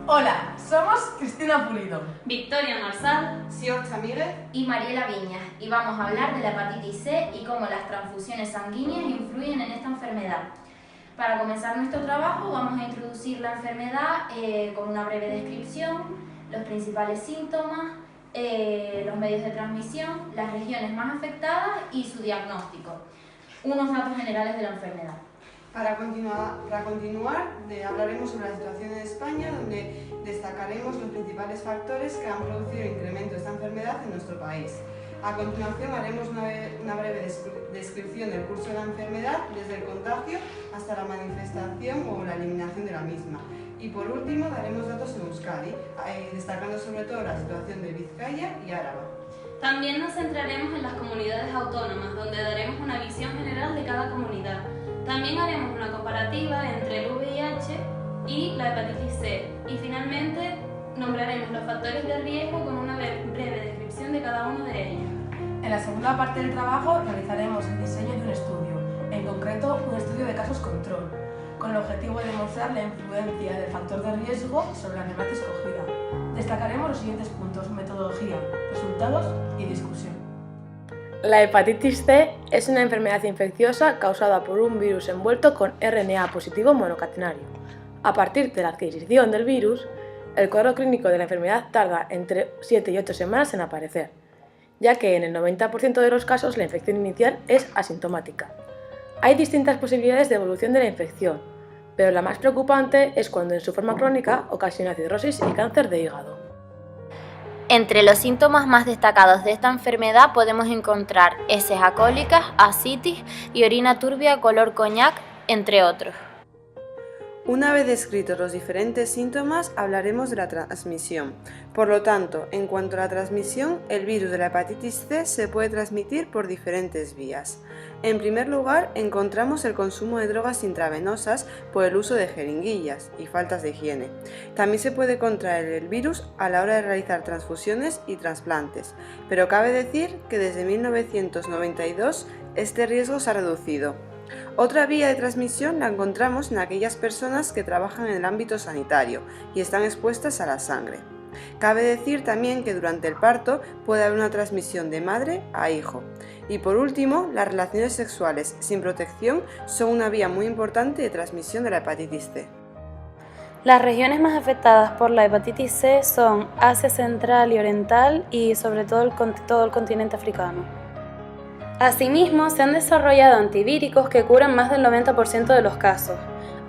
Hola, somos Cristina Pulido, Victoria Marsal, Sior Chamírez y Mariela Viñas, y vamos a hablar de la hepatitis C y cómo las transfusiones sanguíneas influyen en esta enfermedad. Para comenzar nuestro trabajo vamos a introducir la enfermedad con una breve descripción, los principales síntomas, los medios de transmisión, las regiones más afectadas y su diagnóstico. Unos datos generales de la enfermedad. Para continuar, hablaremos sobre la situación en España, donde destacaremos los principales factores que han producido el incremento de esta enfermedad en nuestro país. A continuación haremos una breve descripción del curso de la enfermedad, desde el contagio hasta la manifestación o la eliminación de la misma. Y por último daremos datos en Euskadi, destacando sobre todo la situación de Vizcaya y Álava. También nos centraremos en las comunidades autónomas, donde daremos una visión general de cada comunidad. También haremos una comparativa entre el VIH y la hepatitis C. Y finalmente nombraremos los factores de riesgo con una breve descripción de cada uno de ellos. En la segunda parte del trabajo realizaremos el diseño de un estudio, en concreto un estudio de casos control, con el objetivo de demostrar la influencia del factor de riesgo sobre la enfermedad escogida. Destacaremos los siguientes puntos: metodología, resultados y discusión. La hepatitis C es una enfermedad infecciosa causada por un virus envuelto con RNA positivo monocatenario. A partir de la adquisición del virus, el cuadro clínico de la enfermedad tarda entre 7 y 8 semanas en aparecer, ya que en el 90% de los casos la infección inicial es asintomática. Hay distintas posibilidades de evolución de la infección, pero la más preocupante es cuando en su forma crónica ocasiona cirrosis y cáncer de hígado. Entre los síntomas más destacados de esta enfermedad podemos encontrar heces alcohólicas, ascitis y orina turbia color coñac, entre otros. Una vez descritos los diferentes síntomas, hablaremos de la transmisión. Por lo tanto, en cuanto a la transmisión, el virus de la hepatitis C se puede transmitir por diferentes vías. En primer lugar, encontramos el consumo de drogas intravenosas por el uso de jeringuillas y faltas de higiene. También se puede contraer el virus a la hora de realizar transfusiones y trasplantes, pero cabe decir que desde 1992 este riesgo se ha reducido. Otra vía de transmisión la encontramos en aquellas personas que trabajan en el ámbito sanitario y están expuestas a la sangre. Cabe decir también que durante el parto puede haber una transmisión de madre a hijo. Y por último, las relaciones sexuales sin protección son una vía muy importante de transmisión de la hepatitis C. Las regiones más afectadas por la hepatitis C son Asia Central y Oriental y sobre todo todo el continente africano. Asimismo, se han desarrollado antivíricos que curan más del 90% de los casos.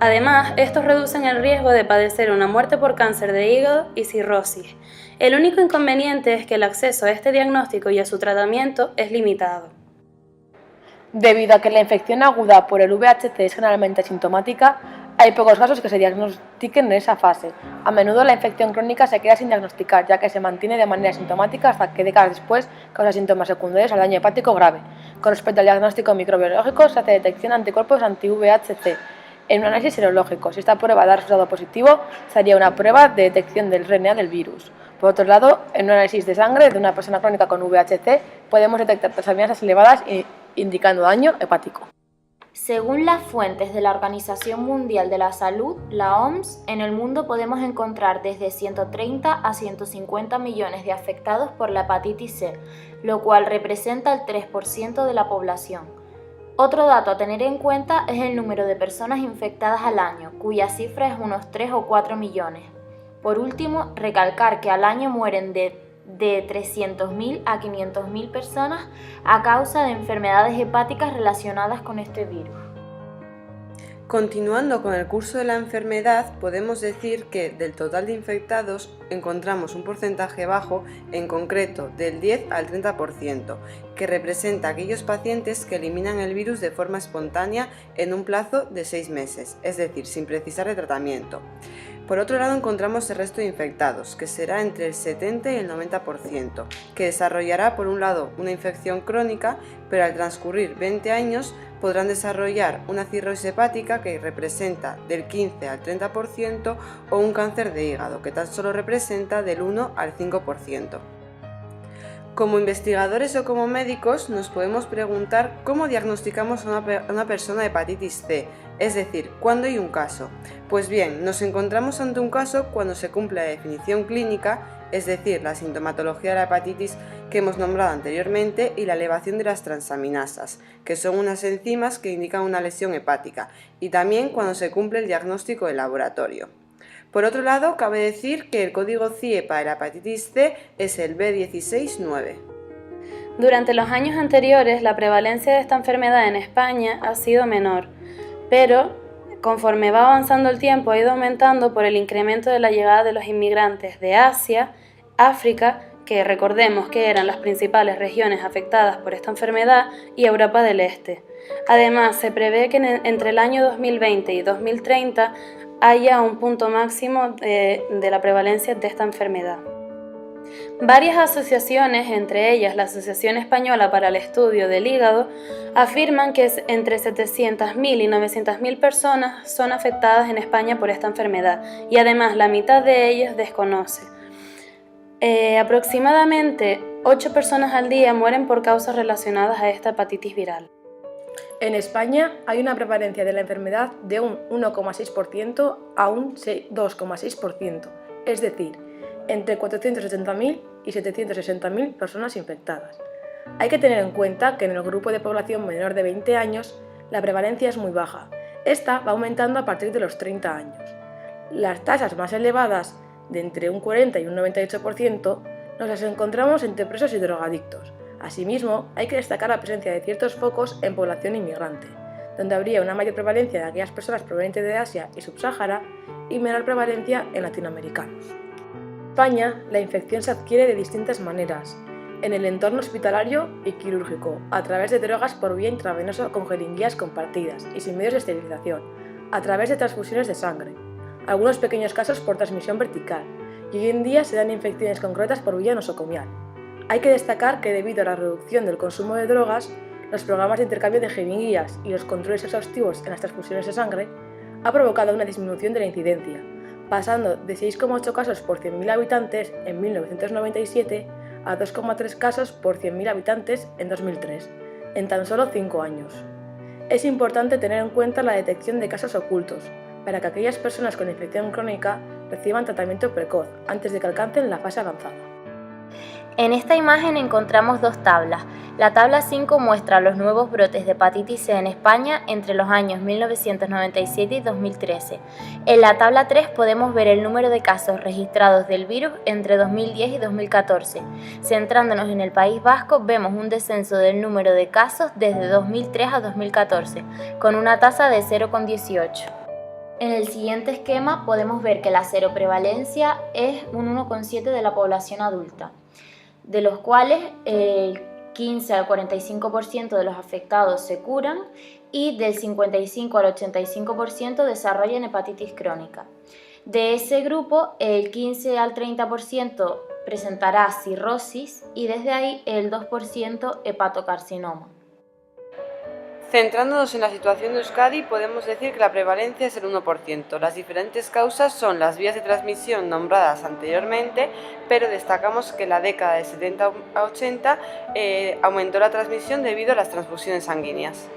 Además, estos reducen el riesgo de padecer una muerte por cáncer de hígado y cirrosis. El único inconveniente es que el acceso a este diagnóstico y a su tratamiento es limitado. Debido a que la infección aguda por el VIH es generalmente asintomática, hay pocos casos que se diagnostiquen en esa fase. A menudo la infección crónica se queda sin diagnosticar, ya que se mantiene de manera asintomática hasta que décadas después causa síntomas secundarios al daño hepático grave. Con respecto al diagnóstico microbiológico, se hace detección de anticuerpos anti-VIH-C en un análisis serológico. Si esta prueba da resultado positivo, se haría una prueba de detección del RNA del virus. Por otro lado, en un análisis de sangre de una persona crónica con VIH-C, podemos detectar transaminases elevadas indicando daño hepático. Según las fuentes de la Organización Mundial de la Salud, la OMS, en el mundo podemos encontrar desde 130 a 150 millones de afectados por la hepatitis C, lo cual representa el 3% de la población. Otro dato a tener en cuenta es el número de personas infectadas al año, cuya cifra es unos 3 o 4 millones. Por último, recalcar que al año mueren de 300.000 a 500.000 personas a causa de enfermedades hepáticas relacionadas con este virus. Continuando con el curso de la enfermedad, podemos decir que del total de infectados encontramos un porcentaje bajo, en concreto del 10 al 30%, que representa a aquellos pacientes que eliminan el virus de forma espontánea en un plazo de 6 meses, es decir, sin precisar de tratamiento. Por otro lado, encontramos el resto de infectados, que será entre el 70 y el 90%, que desarrollará por un lado una infección crónica, pero al transcurrir 20 años podrán desarrollar una cirrosis hepática que representa del 15 al 30% o un cáncer de hígado, que tan solo representa del 1 al 5%. Como investigadores o como médicos nos podemos preguntar cómo diagnosticamos a una persona de hepatitis C, es decir, ¿cuándo hay un caso? Pues bien, nos encontramos ante un caso cuando se cumple la definición clínica, es decir, la sintomatología de la hepatitis que hemos nombrado anteriormente y la elevación de las transaminasas, que son unas enzimas que indican una lesión hepática, y también cuando se cumple el diagnóstico de laboratorio. Por otro lado, cabe decir que el código CIE para la hepatitis C es el B169. Durante los años anteriores, la prevalencia de esta enfermedad en España ha sido menor, pero conforme va avanzando el tiempo ha ido aumentando por el incremento de la llegada de los inmigrantes de Asia, África, que recordemos que eran las principales regiones afectadas por esta enfermedad, y Europa del Este. Además, se prevé que entre el año 2020 y 2030 haya un punto máximo de la prevalencia de esta enfermedad. Varias asociaciones, entre ellas la Asociación Española para el Estudio del Hígado, afirman que entre 700.000 y 900.000 personas son afectadas en España por esta enfermedad, y además la mitad de ellas desconoce. Aproximadamente 8 personas al día mueren por causas relacionadas a esta hepatitis viral. En España hay una prevalencia de la enfermedad de un 1,6% a un 2,6%, es decir, entre 480.000 y 760.000 personas infectadas. Hay que tener en cuenta que en el grupo de población menor de 20 años la prevalencia es muy baja. Esta va aumentando a partir de los 30 años. Las tasas más elevadas, de entre un 40 y un 98%, nos las encontramos entre presos y drogadictos. Asimismo, hay que destacar la presencia de ciertos focos en población inmigrante, donde habría una mayor prevalencia de aquellas personas provenientes de Asia y Subsáhara y menor prevalencia en latinoamericanos. En España, la infección se adquiere de distintas maneras, en el entorno hospitalario y quirúrgico, a través de drogas por vía intravenosa con jeringuillas compartidas y sin medios de esterilización, a través de transfusiones de sangre, algunos pequeños casos por transmisión vertical, y hoy en día se dan infecciones concretas por vía nosocomial. Hay que destacar que debido a la reducción del consumo de drogas, los programas de intercambio de jeringuillas y los controles exhaustivos en las transfusiones de sangre ha provocado una disminución de la incidencia, pasando de 6,8 casos por 100.000 habitantes en 1997 a 2,3 casos por 100.000 habitantes en 2003, en tan solo 5 años. Es importante tener en cuenta la detección de casos ocultos, para que aquellas personas con infección crónica reciban tratamiento precoz antes de que alcancen la fase avanzada. En esta imagen encontramos dos tablas. La tabla 5 muestra los nuevos brotes de hepatitis C en España entre los años 1997 y 2013. En la tabla 3 podemos ver el número de casos registrados del virus entre 2010 y 2014. Centrándonos en el País Vasco, vemos un descenso del número de casos desde 2003 a 2014, con una tasa de 0,18. En el siguiente esquema podemos ver que la seroprevalencia es un 1,7 de la población adulta, de los cuales el 15 al 45% de los afectados se curan y del 55 al 85% desarrollan hepatitis crónica. De ese grupo, el 15 al 30% presentará cirrosis y desde ahí el 2% hepatocarcinoma. Centrándonos en la situación de Euskadi, podemos decir que la prevalencia es el 1%. Las diferentes causas son las vías de transmisión nombradas anteriormente, pero destacamos que en la década de 70 a 80 aumentó la transmisión debido a las transfusiones sanguíneas.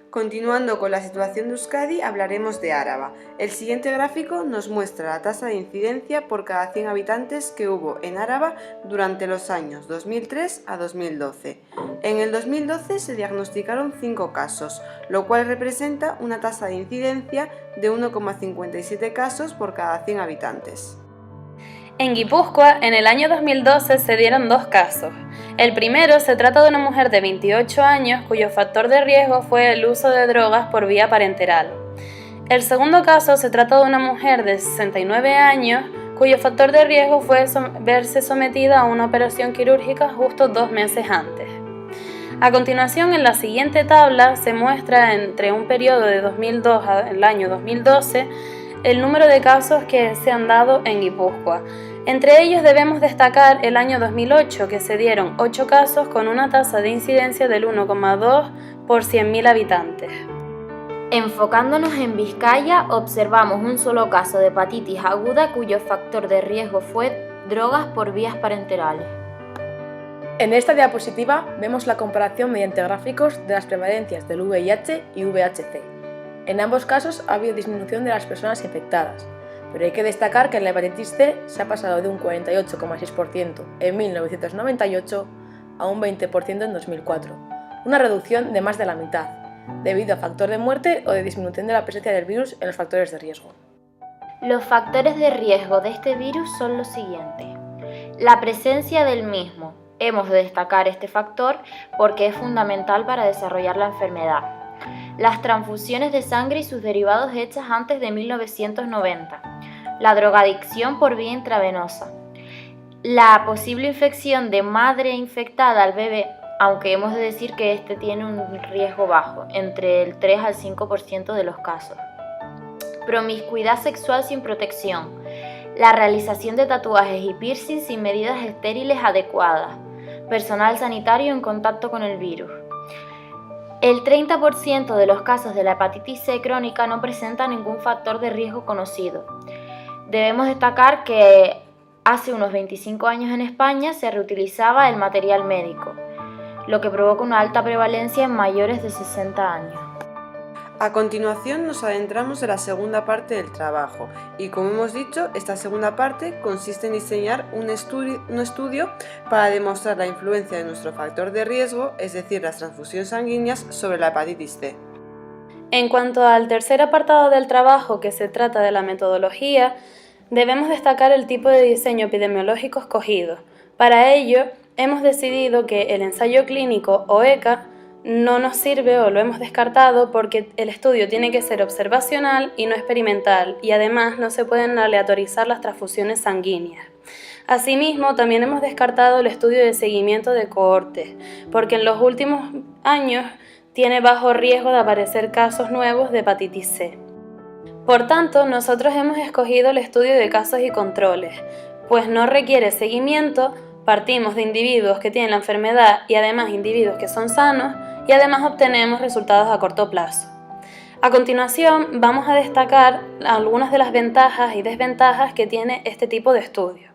Continuando con la situación de Euskadi, hablaremos de Áraba. El siguiente gráfico nos muestra la tasa de incidencia por cada 100 habitantes que hubo en Áraba durante los años 2003 a 2012. En el 2012 se diagnosticaron 5 casos, lo cual representa una tasa de incidencia de 1,57 casos por cada 100 habitantes. En Guipúzcoa, en el año 2012 se dieron 2 casos. El primero se trata de una mujer de 28 años cuyo factor de riesgo fue el uso de drogas por vía parenteral. El segundo caso se trata de una mujer de 69 años cuyo factor de riesgo fue verse sometida a una operación quirúrgica justo 2 meses antes. A continuación, en la siguiente tabla se muestra entre un periodo de 2002 al año 2012 el número de casos que se han dado en Guipúzcoa. Entre ellos debemos destacar el año 2008, que se dieron 8 casos con una tasa de incidencia del 1,2 por 100.000 habitantes. Enfocándonos en Vizcaya, observamos un solo caso de hepatitis aguda cuyo factor de riesgo fue drogas por vías parenterales. En esta diapositiva vemos la comparación mediante gráficos de las prevalencias del VIH y VHC. En ambos casos ha habido disminución de las personas infectadas, pero hay que destacar que en la hepatitis C se ha pasado de un 48,6% en 1998 a un 20% en 2004, una reducción de más de la mitad, debido a factor de muerte o de disminución de la presencia del virus en los factores de riesgo. Los factores de riesgo de este virus son los siguientes. La presencia del mismo. Hemos de destacar este factor porque es fundamental para desarrollar la enfermedad. Las transfusiones de sangre y sus derivados hechas antes de 1990. La drogadicción por vía intravenosa. La posible infección de madre infectada al bebé, aunque hemos de decir que este tiene un riesgo bajo, entre el 3 al 5% de los casos. Promiscuidad sexual sin protección. La realización de tatuajes y piercings sin medidas estériles adecuadas. Personal sanitario en contacto con el virus. El 30% de los casos de la hepatitis C crónica no presenta ningún factor de riesgo conocido. Debemos destacar que hace unos 25 años en España se reutilizaba el material médico, lo que provoca una alta prevalencia en mayores de 60 años. A continuación nos adentramos en la segunda parte del trabajo y, como hemos dicho, esta segunda parte consiste en diseñar un estudio para demostrar la influencia de nuestro factor de riesgo, es decir, las transfusiones sanguíneas, sobre la hepatitis C. En cuanto al tercer apartado del trabajo, que se trata de la metodología, debemos destacar el tipo de diseño epidemiológico escogido. Para ello, hemos decidido que el ensayo clínico o ECA no nos sirve o lo hemos descartado porque el estudio tiene que ser observacional y no experimental, y además no se pueden aleatorizar las transfusiones sanguíneas. Asimismo, también hemos descartado el estudio de seguimiento de cohortes, porque en los últimos años tiene bajo riesgo de aparecer casos nuevos de hepatitis C. Por tanto, nosotros hemos escogido el estudio de casos y controles, pues no requiere seguimiento, partimos de individuos que tienen la enfermedad y además individuos que son sanos, y además obtenemos resultados a corto plazo. A continuación vamos a destacar algunas de las ventajas y desventajas que tiene este tipo de estudio.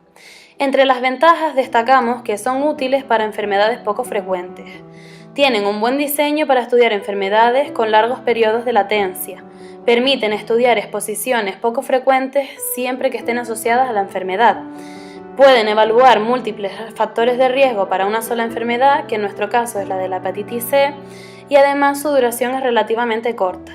Entre las ventajas destacamos que son útiles para enfermedades poco frecuentes. Tienen un buen diseño para estudiar enfermedades con largos periodos de latencia. Permiten estudiar exposiciones poco frecuentes siempre que estén asociadas a la enfermedad. Pueden evaluar múltiples factores de riesgo para una sola enfermedad, que en nuestro caso es la de la hepatitis C, y además su duración es relativamente corta.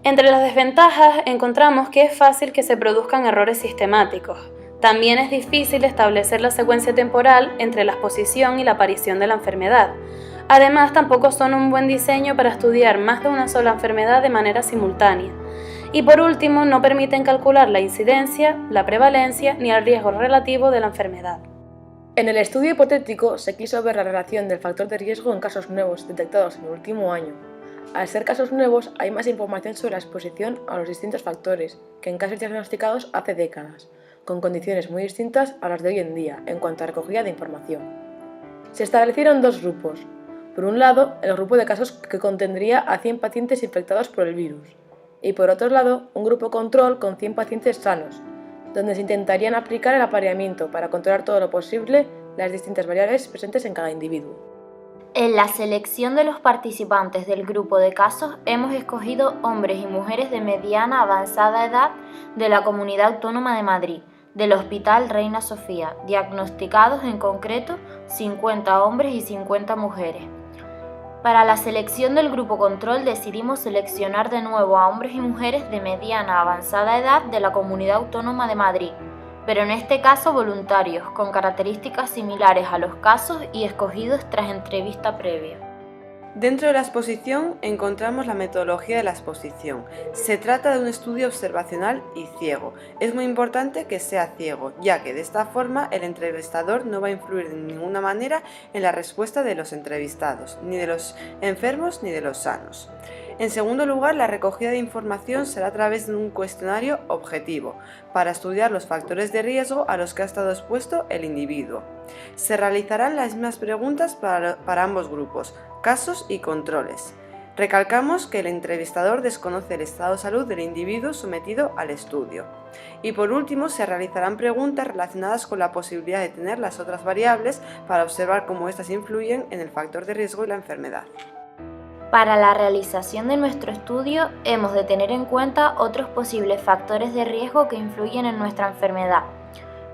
Entre las desventajas encontramos que es fácil que se produzcan errores sistemáticos. También es difícil establecer la secuencia temporal entre la exposición y la aparición de la enfermedad. Además, tampoco son un buen diseño para estudiar más de una sola enfermedad de manera simultánea. Y por último, no permiten calcular la incidencia, la prevalencia ni el riesgo relativo de la enfermedad. En el estudio hipotético se quiso ver la relación del factor de riesgo en casos nuevos detectados en el último año. Al ser casos nuevos, hay más información sobre la exposición a los distintos factores que en casos diagnosticados hace décadas, con condiciones muy distintas a las de hoy en día en cuanto a recogida de información. Se establecieron dos grupos. Por un lado, el grupo de casos que contendría a 100 pacientes infectados por el virus, y por otro lado, un grupo control con 100 pacientes sanos, donde se intentarían aplicar el apareamiento para controlar todo lo posible las distintas variables presentes en cada individuo. En la selección de los participantes del grupo de casos hemos escogido hombres y mujeres de mediana a avanzada edad de la Comunidad Autónoma de Madrid, del Hospital Reina Sofía, diagnosticados en concreto 50 hombres y 50 mujeres. Para la selección del grupo control decidimos seleccionar de nuevo a hombres y mujeres de mediana a avanzada edad de la Comunidad Autónoma de Madrid, pero en este caso voluntarios, con características similares a los casos y escogidos tras entrevista previa. Dentro de la exposición encontramos la metodología de la exposición. Se trata de un estudio observacional y ciego. Es muy importante que sea ciego, ya que de esta forma el entrevistador no va a influir de ninguna manera en la respuesta de los entrevistados, ni de los enfermos ni de los sanos. En segundo lugar, la recogida de información será a través de un cuestionario objetivo, para estudiar los factores de riesgo a los que ha estado expuesto el individuo. Se realizarán las mismas preguntas para ambos grupos, casos y controles. Recalcamos que el entrevistador desconoce el estado de salud del individuo sometido al estudio. Y por último, se realizarán preguntas relacionadas con la posibilidad de tener las otras variables para observar cómo éstas influyen en el factor de riesgo y la enfermedad. Para la realización de nuestro estudio, hemos de tener en cuenta otros posibles factores de riesgo que influyen en nuestra enfermedad,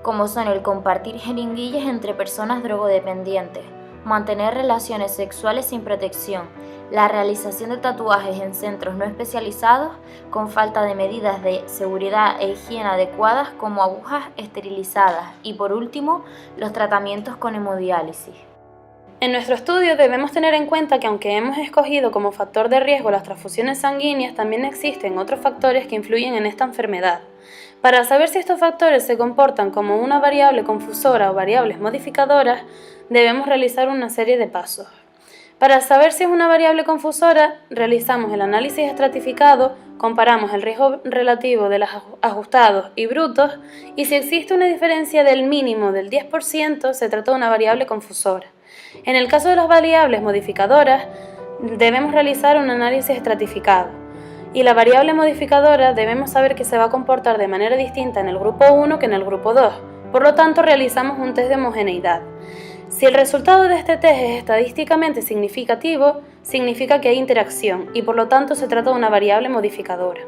como son el compartir jeringuillas entre personas drogodependientes, mantener relaciones sexuales sin protección, la realización de tatuajes en centros no especializados con falta de medidas de seguridad e higiene adecuadas como agujas esterilizadas y, por último, los tratamientos con hemodiálisis. En nuestro estudio debemos tener en cuenta que aunque hemos escogido como factor de riesgo las transfusiones sanguíneas, también existen otros factores que influyen en esta enfermedad. Para saber si estos factores se comportan como una variable confusora o variables modificadoras, debemos realizar una serie de pasos. Para saber si es una variable confusora, realizamos el análisis estratificado, comparamos el riesgo relativo de los ajustados y brutos y si existe una diferencia del mínimo del 10%, se trata de una variable confusora. En el caso de las variables modificadoras, debemos realizar un análisis estratificado y la variable modificadora debemos saber que se va a comportar de manera distinta en el grupo 1 que en el grupo 2, por lo tanto realizamos un test de homogeneidad. Si el resultado de este test es estadísticamente significativo, significa que hay interacción y por lo tanto se trata de una variable modificadora.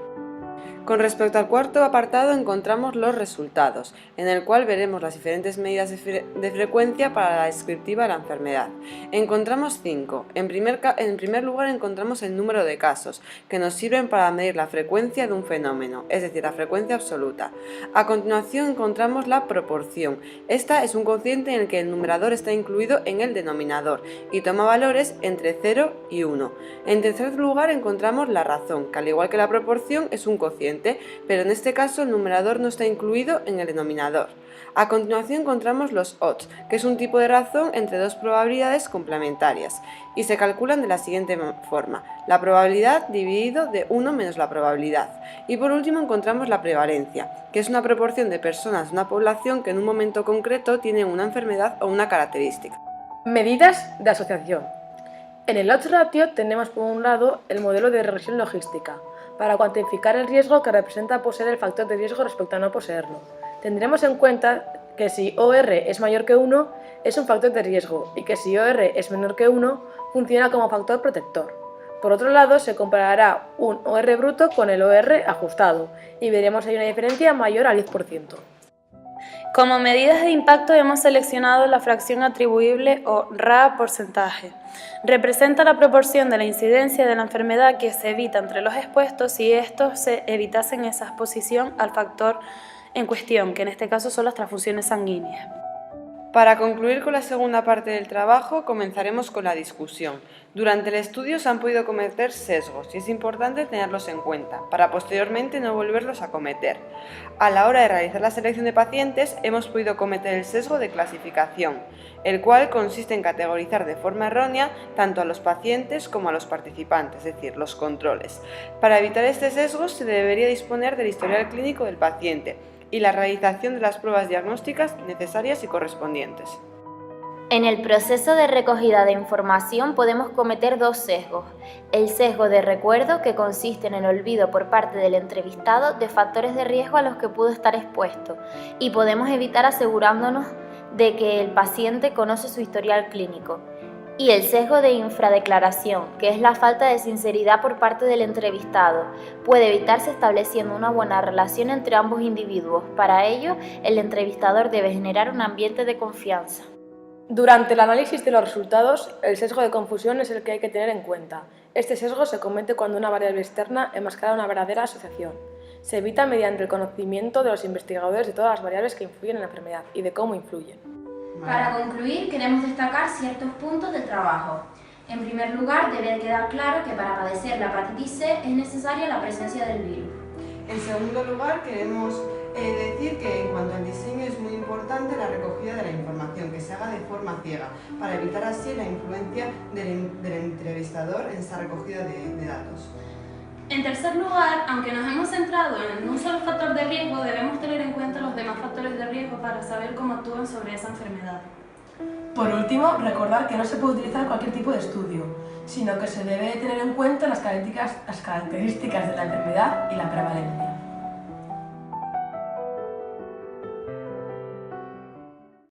Con respecto al cuarto apartado encontramos los resultados, en el cual veremos las diferentes medidas de frecuencia para la descriptiva de la enfermedad. Encontramos 5. En primer lugar encontramos el número de casos, que nos sirven para medir la frecuencia de un fenómeno, es decir, la frecuencia absoluta. A continuación encontramos la proporción. Esta es un cociente en el que el numerador está incluido en el denominador y toma valores entre 0 y 1. En tercer lugar encontramos la razón, que al igual que la proporción es un cociente, pero en este caso el numerador no está incluido en el denominador. A continuación encontramos los odds, que es un tipo de razón entre dos probabilidades complementarias, y se calculan de la siguiente forma: la probabilidad dividido de 1 menos la probabilidad. Y por último encontramos la prevalencia, que es una proporción de personas de una población que en un momento concreto tienen una enfermedad o una característica. Medidas de asociación. En el odds ratio tenemos por un lado el modelo de regresión logística, para cuantificar el riesgo que representa poseer el factor de riesgo respecto a no poseerlo. Tendremos en cuenta que si OR es mayor que 1 es un factor de riesgo y que si OR es menor que 1 funciona como factor protector. Por otro lado, se comparará un OR bruto con el OR ajustado y veremos si hay una diferencia mayor al 10%. Como medidas de impacto hemos seleccionado la fracción atribuible o RA porcentaje. Representa la proporción de la incidencia de la enfermedad que se evita entre los expuestos si estos se evitasen esa exposición al factor en cuestión, que en este caso son las transfusiones sanguíneas. Para concluir con la segunda parte del trabajo, comenzaremos con la discusión. Durante el estudio se han podido cometer sesgos y es importante tenerlos en cuenta, para posteriormente no volverlos a cometer. A la hora de realizar la selección de pacientes, hemos podido cometer el sesgo de clasificación, el cual consiste en categorizar de forma errónea tanto a los pacientes como a los participantes, es decir, los controles. Para evitar este sesgo se debería disponer del historial clínico del paciente y la realización de las pruebas diagnósticas necesarias y correspondientes. En el proceso de recogida de información podemos cometer dos sesgos. El sesgo de recuerdo, que consiste en el olvido por parte del entrevistado de factores de riesgo a los que pudo estar expuesto, y podemos evitar asegurándonos de que el paciente conoce su historial clínico. Y el sesgo de infradeclaración, que es la falta de sinceridad por parte del entrevistado. Puede evitarse estableciendo una buena relación entre ambos individuos. Para ello, el entrevistador debe generar un ambiente de confianza. Durante el análisis de los resultados, el sesgo de confusión es el que hay que tener en cuenta. Este sesgo se comete cuando una variable externa enmascara una verdadera asociación. Se evita mediante el conocimiento de los investigadores de todas las variables que influyen en la enfermedad y de cómo influyen. Para concluir, queremos destacar ciertos puntos del trabajo. En primer lugar, debe quedar claro que para padecer la hepatitis C es necesaria la presencia del virus. En segundo lugar, queremos decir que en cuanto al diseño es muy importante la recogida de la información, que se haga de forma ciega, para evitar así la influencia del entrevistador en esa recogida de datos. En tercer lugar, aunque nos hemos centrado en un solo factor de riesgo, debemos tener en cuenta los demás factores de riesgo para saber cómo actúan sobre esa enfermedad. Por último, recordar que no se puede utilizar cualquier tipo de estudio, sino que se debe tener en cuenta las características de la enfermedad y la prevalencia.